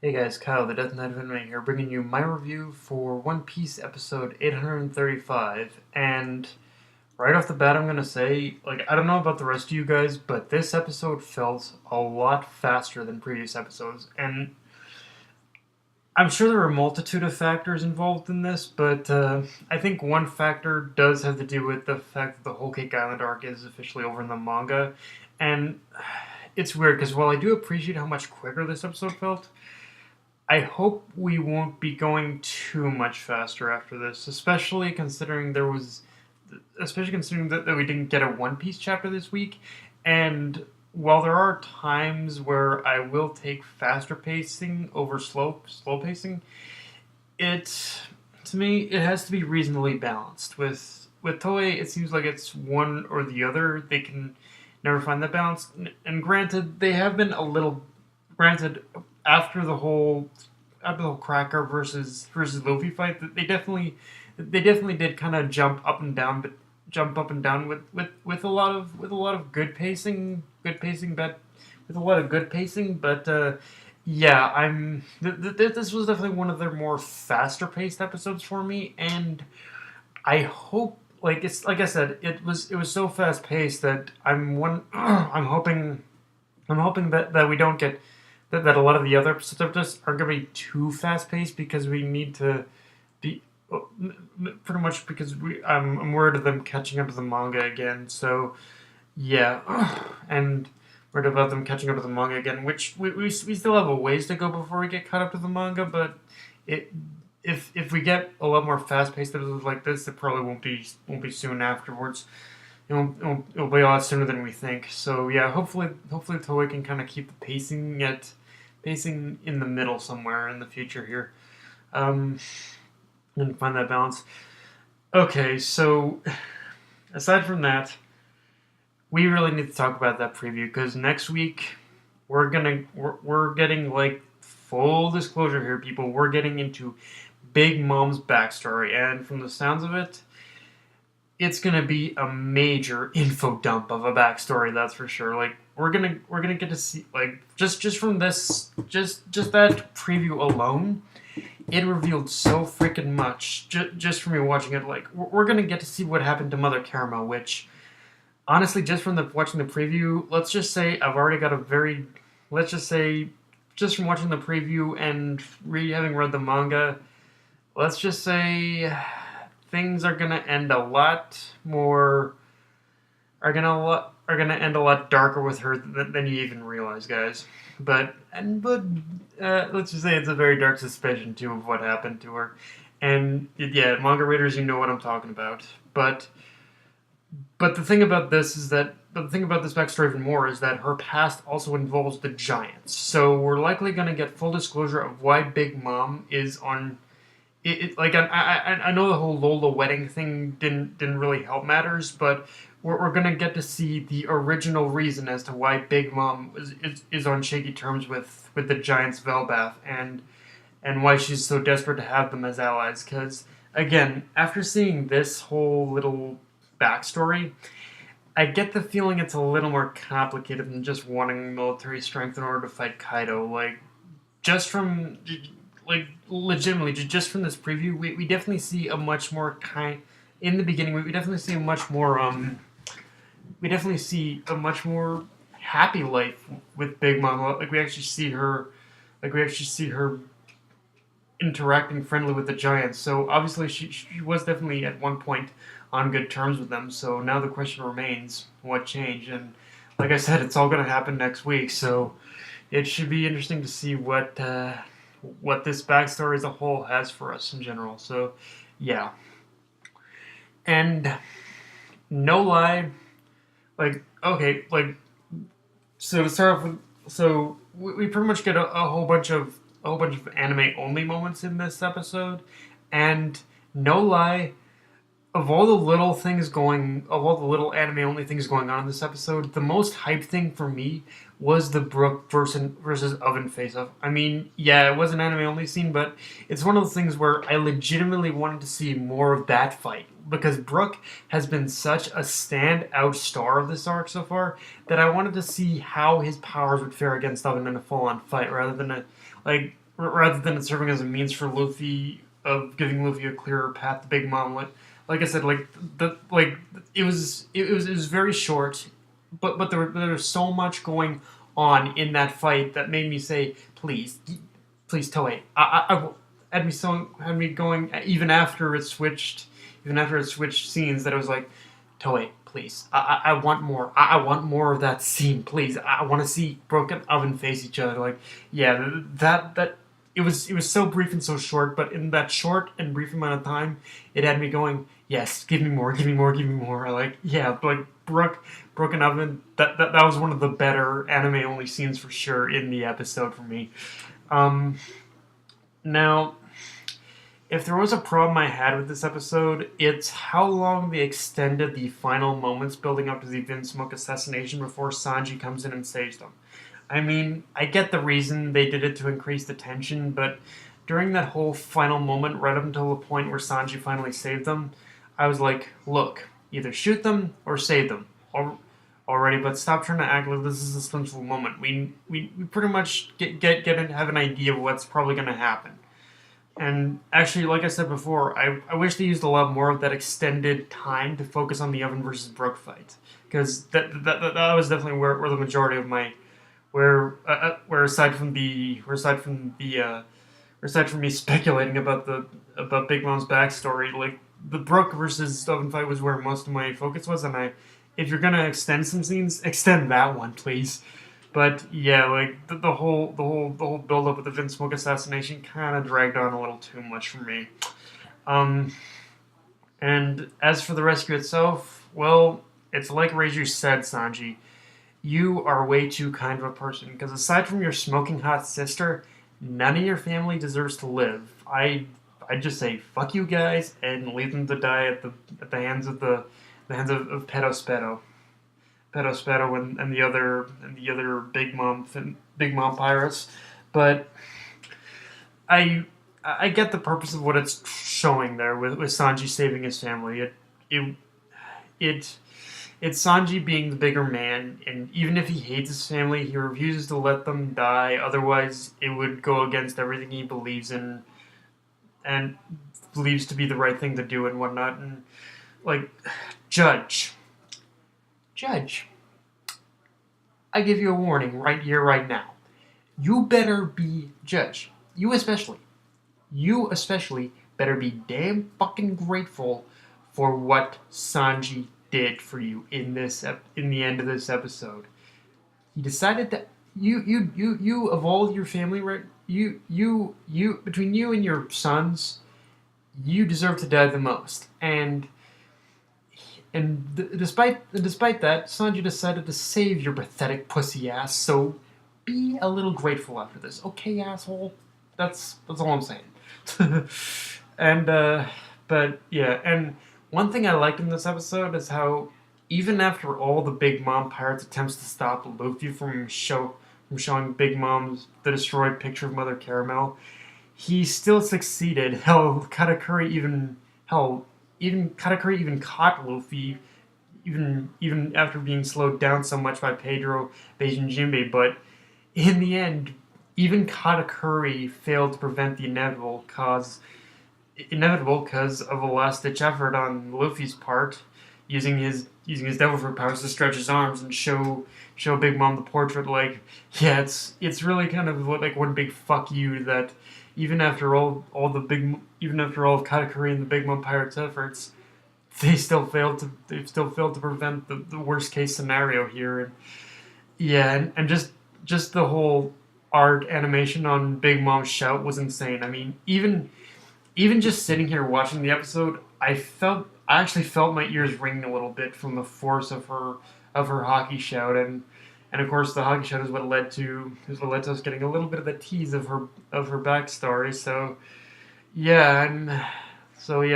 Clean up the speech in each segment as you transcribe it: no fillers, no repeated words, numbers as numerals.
Hey guys, Kyle, the Death Knight of Anime here, bringing you my review for One Piece episode 835. And right off the bat, I'm gonna say, I don't know about the rest of you guys, but this episode felt a lot faster than previous episodes. And I'm sure there are a multitude of factors involved in this, but I think one factor does have to do with the fact that the Whole Cake Island arc is officially over in the manga. And it's weird because while I do appreciate how much quicker this episode felt, I hope we won't be going too much faster after this, especially considering that we didn't get a One Piece chapter this week. And while there are times where I will take faster pacing over slow pacing, it to me it has to be reasonably balanced. With Toei, it seems like it's one or the other. They can never find that balance. And granted, they have been a little granted after the whole Cracker versus Luffy fight, they definitely did kind of jump up and down with a lot of good pacing, with a lot of good pacing. But yeah, this was definitely one of their more faster paced episodes for me, and I hope it's like I said, it was so fast paced that I'm hoping that we don't get that a lot of the other episodes of this are going to be too fast paced because we need to be pretty much because I'm worried of them catching up to the manga again. So yeah, and worried about them catching up to the manga again, which we still have a ways to go before we get caught up to the manga. But it if we get a lot more fast paced episodes like this, it probably won't be soon afterwards. It'll be a lot sooner than we think. So yeah, hopefully Toei can kind of keep the pacing in the middle somewhere in the future here, and find that balance. Okay, so aside from that, we really need to talk about that preview because next week we're getting full disclosure here, people. We're getting into Big Mom's backstory, and from the sounds of it, it's gonna be a major info dump of a backstory, that's for sure. We're gonna get to see just from this just that preview alone, it revealed so freaking much. Just from me watching it, we're gonna get to see what happened to Mother Caramel, which honestly, just from watching the preview, let's just say I've already got a very let's just say just from watching the preview and having read the manga, let's just say things are gonna end a lot more are gonna end a lot darker with her than you even realize, guys. But let's just say it's a very dark suspicion too of what happened to her. And yeah, manga readers, you know what I'm talking about. But the thing about this backstory even more is that her past also involves the Giants. So we're likely gonna get full disclosure of why Big Mom is on I know the whole Lola wedding thing didn't really help matters, but we're gonna get to see the original reason as to why Big Mom is on shaky terms with the Giants Velbath, and why she's so desperate to have them as allies. Because again, after seeing this whole little backstory, I get the feeling it's a little more complicated than just wanting military strength in order to fight Kaido. Just from legitimately, just from this preview, we definitely see a much more in the beginning. We definitely see a much more happy life with Big Mom. We actually see her interacting friendly with the Giants. So obviously she was definitely at one point on good terms with them. So now the question remains, what changed? And like I said, it's all going to happen next week. So it should be interesting to see what this backstory as a whole has for us in general. So yeah, and no lie, okay, so to start off with, so we pretty much get a whole bunch of anime only moments in this episode, and no lie, of all the little anime only things going on in this episode, the most hype thing for me was the Brook versus Oven face-off. I mean, yeah, it was an anime only scene, but it's one of those things where I legitimately wanted to see more of that fight, because Brook has been such a standout star of this arc so far that I wanted to see how his powers would fare against Oven in a full-on fight, rather than rather than it serving as a means for Luffy of giving Luffy a clearer path to Big Mom. Like I said, it was very short, but there was so much going on in that fight that made me say, please Toei, had me going even after it switched scenes that it was like, Toei, please, I want more. I want more of that scene, please. I want to see Brook and Oven face each other. Like, yeah, that it was so brief and so short, but in that short and brief amount of time, it had me going, yes, give me more, give me more, give me more. Like, yeah, like Brook and Oven. That was one of the better anime only scenes for sure in the episode for me. Um, Now, if there was a problem I had with this episode, it's how long they extended the final moments building up to the Vinsmoke assassination before Sanji comes in and saves them. I mean, I get the reason they did it to increase the tension, but during that whole final moment, right up until the point where Sanji finally saved them, I was like, look, either shoot them or save them. Already, but stop trying to act like this is a sensible moment. We pretty much have an idea of what's probably going to happen. And actually, like I said before, I wish they used a lot more of that extended time to focus on the Oven versus Brook fight, because that was definitely where the majority of my where aside from me speculating about Big Mom's backstory, like the Brook versus Oven fight was where most of my focus was, and if you're gonna extend some scenes, extend that one, please. But yeah, like the whole build up with the Vinsmoke assassination kind of dragged on a little too much for me. Um, and as for the rescue itself, well, it's like Reiju said, Sanji, you are way too kind of a person. Because aside from your smoking hot sister, none of your family deserves to live. I just say fuck you guys and leave them to die at the hands of of Pedospedo and the other Big Mom pirates. But I get the purpose of what it's showing there with Sanji saving his family. It it it's Sanji being the bigger man, and even if he hates his family, he refuses to let them die. Otherwise, it would go against everything he believes in and believes to be the right thing to do and whatnot. And like, Judge, Judge, I give you a warning right here, right now. You better be Judge. You especially better be damn fucking grateful for what Sanji did for you in the end of this episode. He decided that you of all your family, right? You between you and your sons, you deserve to die the most. Despite that, Sanji decided to save your pathetic pussy ass. So be a little grateful after this, okay, asshole? That's all I'm saying. and but yeah, and one thing I liked in this episode is how even after all the Big Mom pirates' attempts to stop Luffy from showing Big Mom's the destroyed picture of Mother Caramel, he still succeeded. Even Katakuri even caught Luffy, even after being slowed down so much by Pedro, Beijing and Jinbei. But in the end, even Katakuri failed to prevent the inevitable because of a last-ditch effort on Luffy's part, using his devil fruit powers to stretch his arms and show Big Mom the portrait. Like, yeah, it's really kind of like one big fuck you that even after all of Katakuri and the Big Mom pirates' efforts, they've still failed to prevent the worst case scenario here. And yeah, and just the whole art animation on Big Mom's shout was insane. I mean, even just sitting here watching the episode, I actually felt my ears ringing a little bit from the force of her hockey shout, and of course the hockey shout is what led to us getting a little bit of the tease of her backstory. So yeah,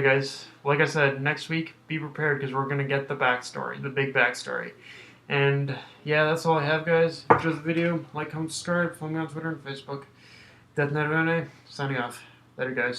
guys, like I said, next week be prepared because we're gonna get the big backstory. And yeah, that's all I have, guys. If you enjoyed the video, like, comment, subscribe, follow me on Twitter and Facebook. Death Night signing off. Later, guys.